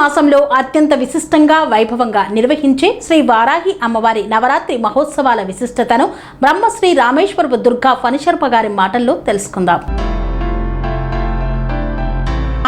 మాసంలో అత్యంత విశిష్టంగా వైభవంగా నిర్వహించే శ్రీ వారాహి అమ్మవారి నవరాత్రి మహోత్సవాల విశిష్టతను బ్రహ్మశ్రీ రామేశ్వరపు దుర్గా ఫణిశర్మ గారి మాటల్లో తెలుసుకుందాం.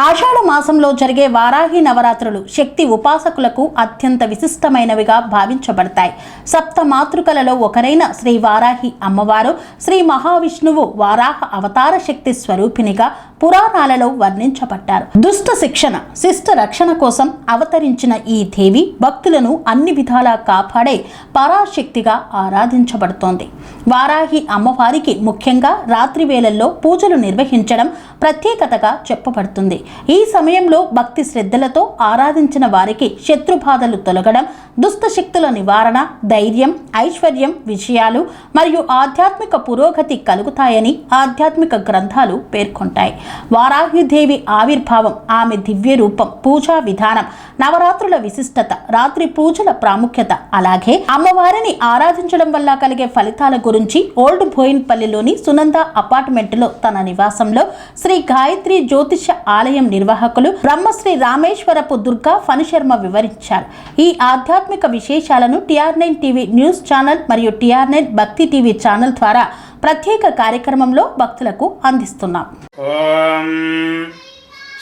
ఆషాఢ మాసంలో జరిగే వారాహి నవరాత్రులు శక్తి ఉపాసకులకు అత్యంత విశిష్టమైనవిగా భావించబడతాయి. సప్త మాతృకలలో ఒకరైన శ్రీ వారాహి అమ్మవారు శ్రీ మహావిష్ణువు వారాహ అవతార శక్తి స్వరూపిణిగా పురాణాలలో వర్ణించబడ్డారు. దుష్ట శిక్షణ, శిష్ట రక్షణ కోసం అవతరించిన ఈ దేవి భక్తులను అన్ని విధాలా కాపాడే పరాశక్తిగా ఆరాధించబడుతోంది. వారాహి అమ్మవారికి ముఖ్యంగా రాత్రి వేళల్లో పూజలు నిర్వహించడం ప్రత్యేకతగా చెప్పబడుతుంది. ఈ సమయంలో భక్తి శ్రద్ధలతో ఆరాధించిన వారికి శత్రుబాధలు తొలగడం, దుష్ట శక్తుల నివారణ, ధైర్యం, ఐశ్వర్యం, విజయాలు మరియు ఆధ్యాత్మిక పురోగతి కలుగుతాయని ఆధ్యాత్మిక గ్రంథాలు పేర్కొంటాయి. వారాహిదేవి ఆవిర్భావం, ఆమె దివ్య రూపం, పూజా విధానం, నవరాత్రుల విశిష్టత, రాత్రి పూజల ప్రాముఖ్యత, అలాగే అమ్మవారిని ఆరాధించడం వల్ల కలిగే ఫలితాల గురించి ఓల్డ్ బోయిన్పల్లిలోని సునంద అపార్ట్మెంట్లో తన నివాసంలో శ్రీ గాయత్రి జ్యోతిష ఆలయం నిర్వాహకులు బ్రహ్మశ్రీ రామేశ్వరపు దుర్గా ఫణిశర్మ వివరించారు. ఈ ఆధ్యాత్మిక విశేషాలను TR9 టీవీ న్యూస్ ఛానల్ మరియు TR9 భక్తి టీవీ ఛానల్ ద్వారా ప్రత్యేక కార్యక్రమంలో భక్తులకు అందిస్తున్నాం. ఓం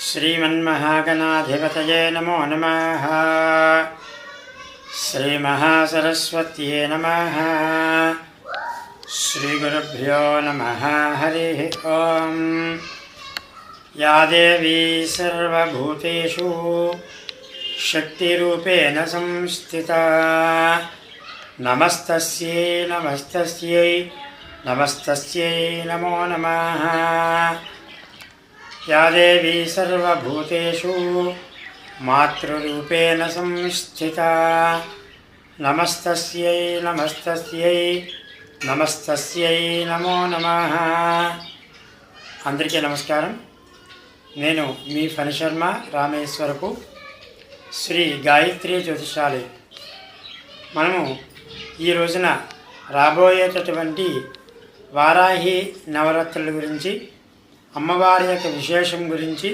శ్రీమన్మహాగణాధిపతయే నమో నమః. శ్రీ మహాసరస్వత్యే నమః. శ్రీ గురుభ్యో నమః. హరి ఓం. యా దేవీ సర్వభూతేషు శక్తిరూపేణ సంస్థితా నమస్తస్యై నమస్తస్యై నమస్తస్యై నమో నమః. యా దేవీ సర్వభూతేషు మాతృరూపేణ సంస్థితా నమస్తస్యై నమస్తస్యై నమస్తస్యై నమో నమః. అందరికీ నమస్కారం. నేను మీ ఫణిశర్మ రామేశ్వరపు శ్రీ గాయత్రి జ్యోతిషాలయం. మనము ఈ రోజున రాబోయేటటువంటి వారాహి నవరాత్రుల గురించి, అమ్మవారి యొక్క విశేషం గురించి,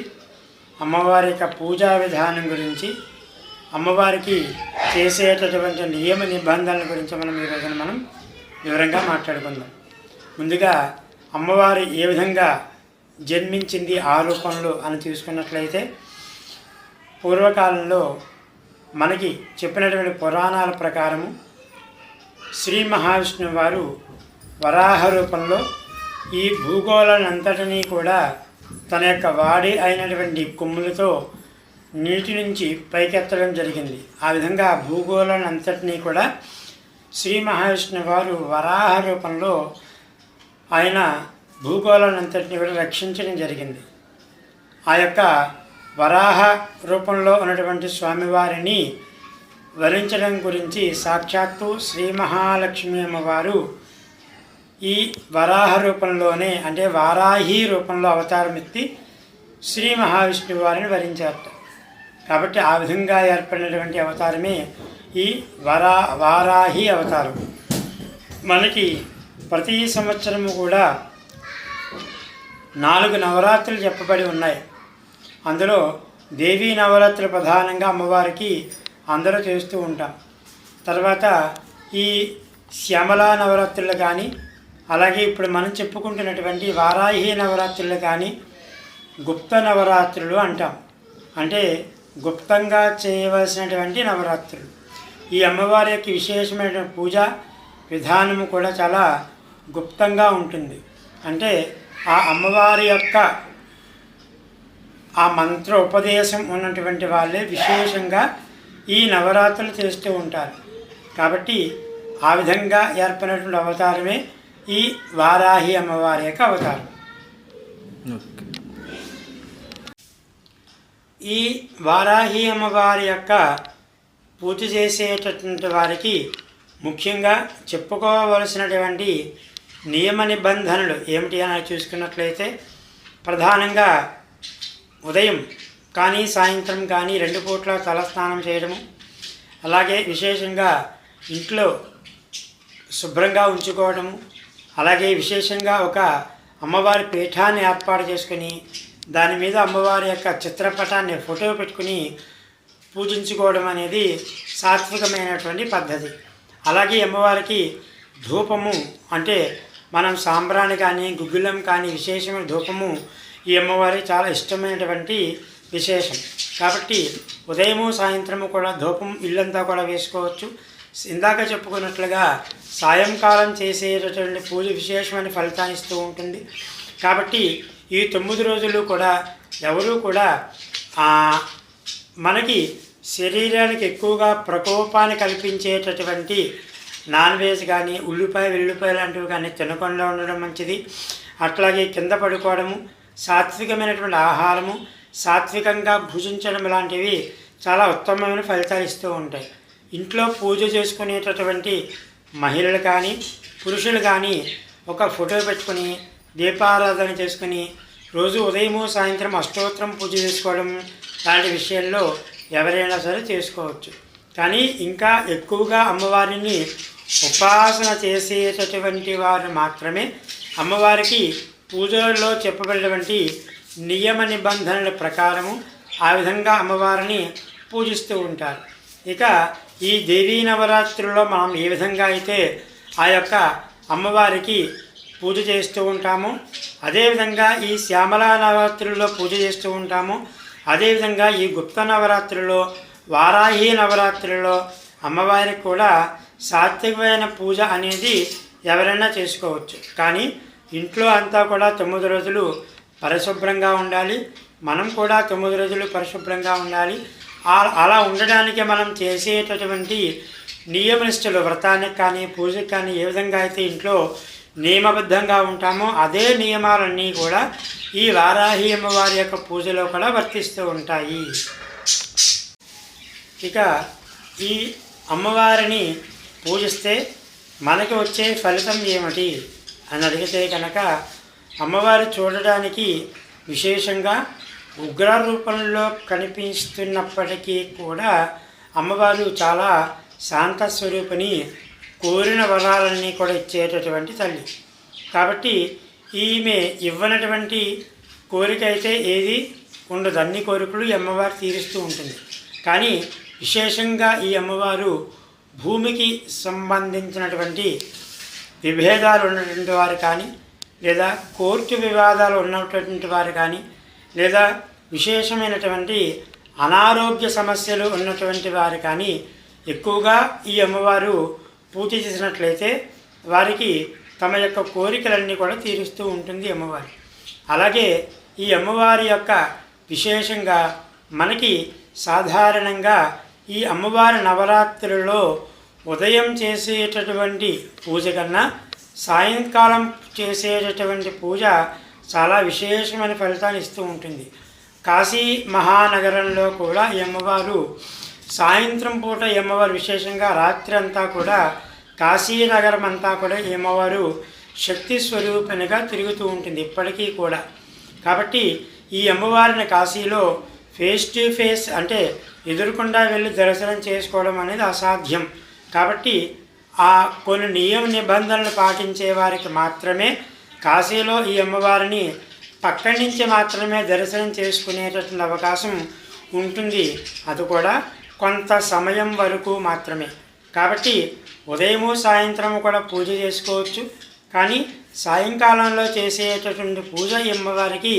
అమ్మవారి యొక్క పూజా విధానం గురించి, అమ్మవారికి చేసేటటువంటి నియమ నిబంధనల గురించి మనం ఈ రోజున మనం వివరంగా మాట్లాడుకుందాం. ముందుగా అమ్మవారు ఏ విధంగా జన్మించింది ఆ రూపంలో అని చూసుకున్నట్లయితే, పూర్వకాలంలో మనకి చెప్పినటువంటి పురాణాల ప్రకారము శ్రీ మహావిష్ణువు వారు వరాహ రూపంలో ఈ భూగోళాన్నంతటినీ కూడా తన యొక్క వాడి అయినటువంటి కొమ్ములతో నీటి నుంచి పైకెత్తడం జరిగింది. ఆ విధంగా భూగోళాన్నంతటినీ కూడా శ్రీ మహావిష్ణువు వారు వరాహ రూపంలో ఆయన భూగోళాన్నంతటినీ కూడా రక్షించడం జరిగింది. ఆ యొక్క వరాహ రూపంలో ఉన్నటువంటి స్వామివారిని వరించడం గురించి సాక్షాత్తు శ్రీ మహాలక్ష్మి అమ్మవారు ఈ వరాహ రూపంలోనే, అంటే వారాహి రూపంలో అవతారం ఎత్తి శ్రీ మహావిష్ణువు వారిని వరించారట. కాబట్టి ఆ విధంగా ఏర్పడినటువంటి అవతారమే ఈ వారాహి అవతారం. మనకి ప్రతి సంవత్సరము కూడా 4 నవరాత్రులు చెప్పబడి ఉన్నాయి. అందులో దేవీ నవరాత్రులు ప్రధానంగా అమ్మవారికి అందరూ చేస్తూ ఉంటాం. తర్వాత ఈ శ్యామలా నవరాత్రులు కానీ, అలాగే ఇప్పుడు మనం చెప్పుకుంటున్నటువంటి వారాహి నవరాత్రులు కానీ గుప్త నవరాత్రులు అంటాం. అంటే గుప్తంగా చేయవలసినటువంటి నవరాత్రులు. ఈ అమ్మవారి యొక్క విశేషమైనటువంటి పూజా విధానము కూడా చాలా గుప్తంగా ఉంటుంది. అంటే ఆ అమ్మవారి యొక్క ఆ మంత్ర ఉపదేశం ఉన్నటువంటి వాళ్ళే విశేషంగా ఈ నవరాత్రులు చేస్తూ ఉంటారు. కాబట్టి ఆ విధంగా ఏర్పడినటువంటి అవతారమే ఈ వారాహి అమ్మవారి యొక్క అవతారం. ఈ వారాహి అమ్మవారి యొక్క పూజ చేసేటటువంటి వారికి ముఖ్యంగా చెప్పుకోవలసినటువంటి నియమ నిబంధనలు ఏమిటి అని చూసుకున్నట్లయితే, ప్రధానంగా ఉదయం కానీ సాయంత్రం కానీ 2 పూట్ల తలస్నానం చేయడము, అలాగే విశేషంగా ఇంట్లో శుభ్రంగా ఉంచుకోవడము, అలాగే విశేషంగా ఒక అమ్మవారి పీఠాన్ని ఏర్పాటు చేసుకుని దాని మీద అమ్మవారి యొక్క చిత్రపటాన్ని ఫోటో పెట్టుకుని పూజించుకోవడం అనేది సాత్వికమైనటువంటి పద్ధతి. అలాగే అమ్మవారికి ధూపము అంటే మనం సాంబ్రాణి కానీ గుగ్గిలం కానీ విశేషమైన ధూపము ఈ అమ్మవారికి చాలా ఇష్టమైనటువంటి విశేషం. కాబట్టి ఉదయము సాయంత్రము కూడా ధూపం ఇల్లంతా కూడా వేసుకోవచ్చు. ఇందాక చెప్పుకున్నట్లుగా సాయంకాలం చేసేటటువంటి పూజ విశేషమైన ఫలితాన్ని ఇస్తూ ఉంటుంది. కాబట్టి ఈ 9 రోజులు కూడా ఎవరూ కూడా మనకి శరీరానికి ఎక్కువగా ప్రకోపాన్ని కల్పించేటటువంటి నాన్ వెజ్ కానీ ఉల్లిపాయ వెల్లుల్లిపాయ లాంటివి కానీ తినకుండా ఉండడం మంచిది. అట్లాగే కింద పడుకోవడము, సాత్వికమైనటువంటి ఆహారము, సాత్వికంగా భుజించడం లాంటివి చాలా ఉత్తమమైన ఫలితాలు ఇస్తూ ఉంటాయి. ఇంట్లో పూజ చేసుకునేటటువంటి మహిళలు కానీ పురుషులు కానీ ఒక ఫోటో పెట్టుకొని దీపారాధన చేసుకుని రోజు ఉదయము సాయంత్రం అష్టోత్తరం పూజ చేసుకోవడం లాంటి విషయాల్లో ఎవరైనా సరే చేసుకోవచ్చు. కానీ ఇంకా ఎక్కువగా అమ్మవారిని ఉపాసన చేసేటటువంటి వారు మాత్రమే అమ్మవారికి పూజల్లో చెప్పబడినటువంటి నియమ నిబంధనల ప్రకారము ఆ విధంగా అమ్మవారిని పూజిస్తూ ఉంటారు. ఇక ఈ దేవీ నవరాత్రుల్లో మనం ఏ విధంగా అయితే ఆ యొక్క అమ్మవారికి పూజ చేస్తూ ఉంటామో అదేవిధంగా ఈ శ్యామలా నవరాత్రుల్లో పూజ చేస్తూ ఉంటాము. అదేవిధంగా ఈ గుప్త నవరాత్రుల్లో వారాహి నవరాత్రుల్లో అమ్మవారికి కూడా సాత్వికమైన పూజ అనేది ఎవరైనా చేసుకోవచ్చు. కానీ ఇంట్లో అంతా కూడా 9 రోజులు పరిశుభ్రంగా ఉండాలి. మనం కూడా 9 రోజులు పరిశుభ్రంగా ఉండాలి. అలా ఉండడానికి మనం చేసేటటువంటి నియమనిష్టలు వ్రతానికి కానీ పూజకి కానీ ఏ విధంగా అయితే ఇంట్లో నియమబద్ధంగా ఉంటామో అదే నియమాలన్నీ కూడా ఈ వారాహి అమ్మవారి యొక్క పూజలో కూడా వర్తిస్తూ ఉంటాయి. ఇక ఈ అమ్మవారిని పూజిస్తే మనకి వచ్చే ఫలితం ఏమిటి అని అడిగితే కనుక అమ్మవారు చూడడానికి విశేషంగా ఉగ్ర రూపంలో కనిపిస్తున్నప్పటికీ కూడా అమ్మవారు చాలా శాంత స్వరూపిణి, కోరిన వరాలన్నీ కూడా ఇచ్చేటటువంటి తల్లి. కాబట్టి ఈమె ఇవ్వనటువంటి కోరిక అయితే ఏది ఉండదు. అన్ని కోరికలు ఈ అమ్మవారు తీరుస్తూ ఉంటుంది. కానీ విశేషంగా ఈ అమ్మవారు భూమికి సంబంధించినటువంటి విభేదాలు ఉన్నటువంటి వారు కానీ లేదా కోర్టు వివాదాలు ఉన్నటువంటి వారు కానీ లేదా విశేషమైనటువంటి అనారోగ్య సమస్యలు ఉన్నటువంటి వారు కానీ ఎక్కువగా ఈ అమ్మవారు పూజ చేసినట్లయితే వారికి తమ యొక్క కోరికలన్నీ కూడా తీరుస్తూ ఉంటుంది అమ్మవారు. అలాగే ఈ అమ్మవారి యొక్క విశేషంగా మనకి సాధారణంగా ఈ అమ్మవారి నవరాత్రులలో ఉదయం చేసేటటువంటి పూజ కన్నా సాయంకాలం చేసేటటువంటి పూజ చాలా విశేషమైన ఫలితాన్ని ఇస్తూ ఉంటుంది. కాశీ మహానగరంలో కూడా ఈ అమ్మవారు సాయంత్రం పూట ఈ అమ్మవారు విశేషంగా రాత్రి అంతా కూడా కాశీనగరం అంతా కూడా ఈ అమ్మవారు శక్తి స్వరూపిణిగా తిరుగుతూ ఉంటుంది ఇప్పటికీ కూడా. కాబట్టి ఈ అమ్మవారిని కాశీలో ఫేస్ టు ఫేస్ అంటే ఎదురుకుండా వెళ్ళి దర్శనం చేసుకోవడం అనేది అసాధ్యం. కాబట్టి ఆ కొన్ని నియమ నిబంధనలు పాటించే వారికి మాత్రమే కాశీలో ఈ అమ్మవారిని పక్కడి నుంచి మాత్రమే దర్శనం చేసుకునేటటువంటి అవకాశం ఉంటుంది. అది కూడా కొంత సమయం వరకు మాత్రమే. కాబట్టి ఉదయము సాయంత్రము కూడా పూజ చేసుకోవచ్చు. కానీ సాయంకాలంలో చేసేటటువంటి పూజ ఈ అమ్మవారికి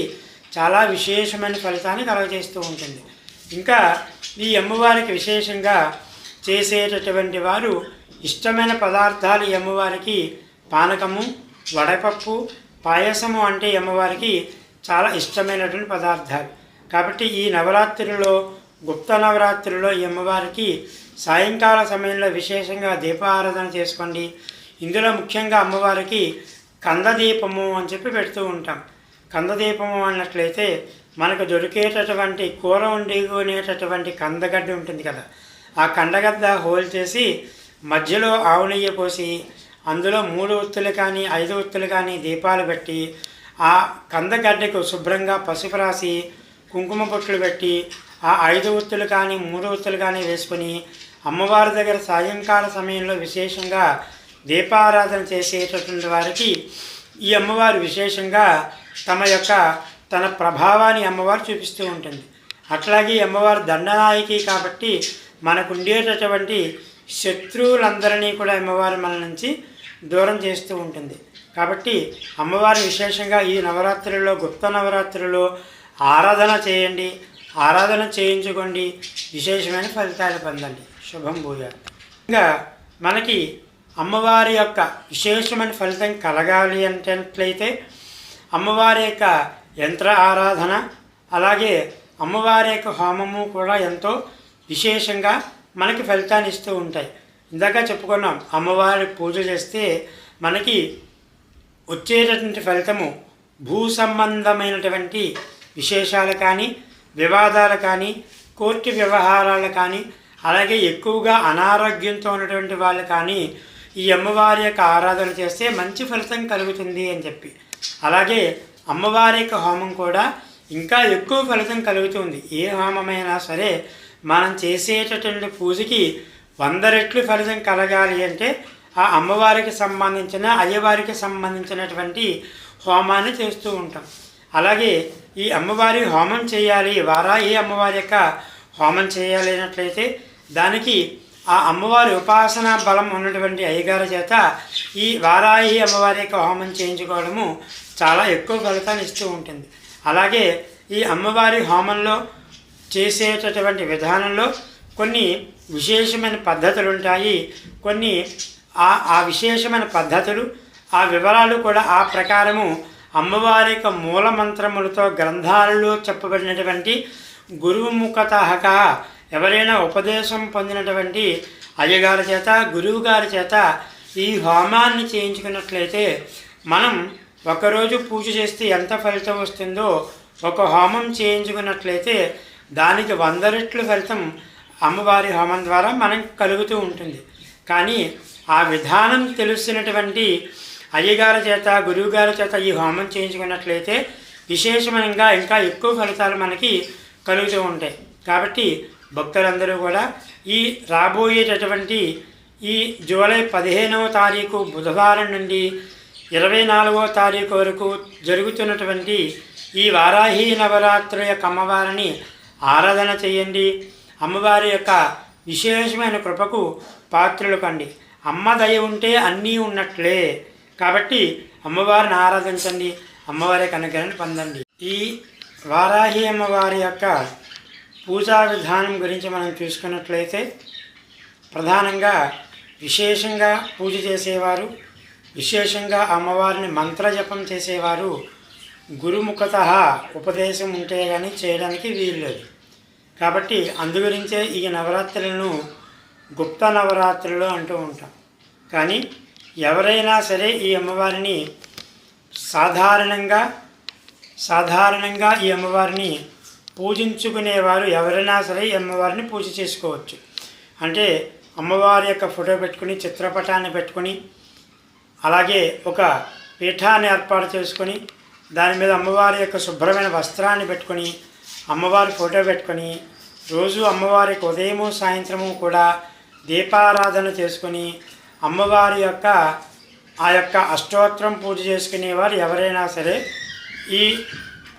చాలా విశేషమైన ఫలితాన్ని కలుగజేస్తూ ఉంటుంది. ఇంకా ఈ అమ్మవారికి విశేషంగా చేసేటటువంటి వారు ఇష్టమైన పదార్థాలు ఈ అమ్మవారికి పానకము, వడపప్పు, పాయసము అంటే అమ్మవారికి చాలా ఇష్టమైనటువంటి పదార్థాలు. కాబట్టి ఈ నవరాత్రులలో గుప్త నవరాత్రులలో ఈ అమ్మవారికి సాయంకాల సమయంలో విశేషంగా దీపారాధన చేసుకోండి. ఇందులో ముఖ్యంగా అమ్మవారికి కందదీపము అని చెప్పి పెడుతూ ఉంటాం. కందదీపము అన్నట్లయితే మనకు దొరికేటటువంటి కూర వండుకునేటటువంటి కందగడ్డ ఉంటుంది కదా, ఆ కందగడ్డ హోల్ చేసి మధ్యలో ఆవు నెయ్యి పోసి అందులో 3 ఒత్తులు కానీ 5 ఒత్తులు కానీ దీపాలు పెట్టి ఆ కందగడ్డకు శుభ్రంగా పసుపు రాసి కుంకుమ బొట్లు పెట్టి ఆ 5 ఒత్తులు కానీ 3 ఒత్తులు కానీ వేసుకొని అమ్మవారి దగ్గర సాయంకాల సమయంలో విశేషంగా దీపారాధన చేసేటటువంటి వారికి ఈ అమ్మవారు విశేషంగా తన ప్రభావాన్ని అమ్మవారు చూపిస్తూ ఉంటుంది. అట్లాగే ఈ అమ్మవారు దండనాయకి కాబట్టి మనకు ఉండేటటువంటి శత్రువులందరినీ కూడా అమ్మవారు మన నుంచి దూరం చేస్తూ ఉంటుంది. కాబట్టి అమ్మవారి విశేషంగా ఈ నవరాత్రులలో గుప్త నవరాత్రులలో ఆరాధన చేయండి, ఆరాధన చేయించుకోండి, విశేషమైన ఫలితాలు పొందండి. శుభం భూయాత్. ఇంకా మనకి అమ్మవారి యొక్క విశేషమైన ఫలితం కలగాలి అంటేట్లయితే అమ్మవారి యొక్క యంత్ర ఆరాధన అలాగే అమ్మవారి యొక్క హోమము కూడా ఎంతో విశేషంగా మనకి ఫలితాన్ని ఇస్తూ ఉంటాయి. ఇందాక చెప్పుకున్నాం, అమ్మవారి పూజ చేస్తే మనకి వచ్చేటటువంటి ఫలితము భూ సంబంధమైనటువంటి విశేషాలు కానీ, వివాదాలు కానీ, కోర్టు వ్యవహారాలు కానీ, అలాగే ఎక్కువగా అనారోగ్యంతో ఉన్నటువంటి వాళ్ళు కానీ ఈ అమ్మవారి యొక్క ఆరాధన చేస్తే మంచి ఫలితం కలుగుతుంది అని చెప్పి, అలాగే అమ్మవారి యొక్క హోమం కూడా ఇంకా ఎక్కువ ఫలితం కలుగుతుంది. ఏ హోమమైనా సరే మనం చేసేటటువంటి పూజకి 100 రెట్లు ఫలితం కలగాలి అంటే ఆ అమ్మవారికి సంబంధించిన అయ్యవారికి సంబంధించినటువంటి హోమాన్ని చేస్తూ ఉంటాం. అలాగే ఈ అమ్మవారి హోమం చేయాలి, వారాహి అమ్మవారి యొక్క హోమం చేయాలి అన్నట్లయితే దానికి ఆ అమ్మవారి ఉపాసనా బలం ఉన్నటువంటి అయ్యగారి చేత ఈ వారాహి అమ్మవారి యొక్క హోమం చేయించుకోవడము చాలా ఎక్కువ ఫలితాన్ని ఇస్తూ ఉంటుంది. అలాగే ఈ అమ్మవారి హోమంలో చేసేటటువంటి విధానంలో కొన్ని విశేషమైన పద్ధతులు ఉంటాయి. కొన్ని ఆ విశేషమైన పద్ధతులు, ఆ వివరాలు కూడా ఆ ప్రకారము అమ్మవారి యొక్క మూల మంత్రములతో గ్రంథాలలో చెప్పబడినటువంటి గురువు ముఖతః ఎవరైనా ఉపదేశం పొందినటువంటి అయ్యగారి చేత, గురువు గారి చేత ఈ హోమాన్ని చేయించుకున్నట్లయితే మనం ఒకరోజు పూజ చేస్తే ఎంత ఫలితం వస్తుందో ఒక హోమం చేయించుకున్నట్లయితే దానికి 100 రెట్లు ఫలితం అమ్మవారి హోమం ద్వారా మనకు కలుగుతూ ఉంటుంది. కానీ ఆ విధానం తెలిసినటువంటి అయ్యగారి చేత, గురువుగారి చేత ఈ హోమం చేయించుకున్నట్లయితే విశేషంగా ఇంకా ఎక్కువ ఫలితాలు మనకి కలుగుతూ ఉంటాయి. కాబట్టి భక్తులందరూ కూడా ఈ రాబోయేటటువంటి ఈ జూలై 15వ తారీఖు బుధవారం నుండి 24వ తారీఖు వరకు జరుగుతున్నటువంటి ఈ వారాహి నవరాత్రి యొక్క అమ్మవారిని ఆరాధన చేయండి. అమ్మవారి యొక్క విశేషమైన కృపకు పాత్రులు కండి. అమ్మ దయ ఉంటే అన్నీ ఉన్నట్లే. కాబట్టి అమ్మవారిని ఆరాధించండి, అమ్మవారి యొక్క అనుగ్రహాన్ని పొందండి. ఈ వారాహి అమ్మవారి యొక్క పూజా విధానం గురించి మనం చూసుకున్నట్లయితే ప్రధానంగా విశేషంగా పూజ చేసేవారు, విశేషంగా అమ్మవారిని మంత్రజపం చేసేవారు గురుముఖతః ఉపదేశం ఉంటే కానీ చేయడానికి వీల్లేదు. కాబట్టి అందుగురించే ఈ నవరాత్రులను గుప్త నవరాత్రులు అంటూ ఉంటాం. కానీ ఎవరైనా సరే ఈ అమ్మవారిని సాధారణంగా ఈ అమ్మవారిని పూజించుకునేవారు ఎవరైనా సరే ఈ అమ్మవారిని పూజ చేసుకోవచ్చు. అంటే అమ్మవారి యొక్క ఫోటో పెట్టుకుని, చిత్రపటాన్ని పెట్టుకుని, అలాగే ఒక పీఠాన్ని ఏర్పాటు చేసుకొని దాని మీద అమ్మవారి యొక్క శుభ్రమైన వస్త్రాన్ని పెట్టుకొని, అమ్మవారి ఫోటో పెట్టుకొని రోజు అమ్మవారికి ఉదయము సాయంత్రము కూడా దీపారాధన చేసుకొని అమ్మవారి యొక్క ఆ యొక్క అష్టోత్తరం పూజ చేసుకునేవారు ఎవరైనా సరే ఈ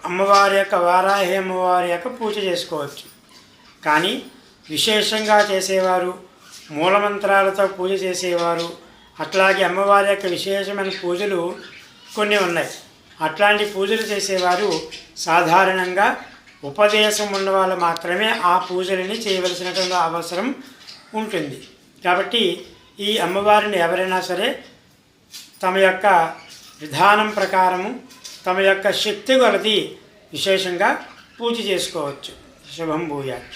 అమ్మవారి యొక్క వారాహి అమ్మవారి యొక్క పూజ చేసుకోవచ్చు. కానీ విశేషంగా చేసేవారు, మూలమంత్రాలతో పూజ చేసేవారు, అట్లాగే అమ్మవారి యొక్క విశేషమైన పూజలు కొన్ని ఉన్నాయి. అట్లాంటి పూజలు చేసేవారు సాధారణంగా ఉపదేశం ఉన్న వాళ్ళు మాత్రమే ఆ పూజలని చేయవలసినటువంటి అవసరం ఉంటుంది. కాబట్టి ఈ అమ్మవారిని ఎవరైనా సరే తమ యొక్క విధానం ప్రకారము తమ యొక్క శక్తి కొలది విశేషంగా పూజ చేసుకోవచ్చు. శుభం భూయాత్.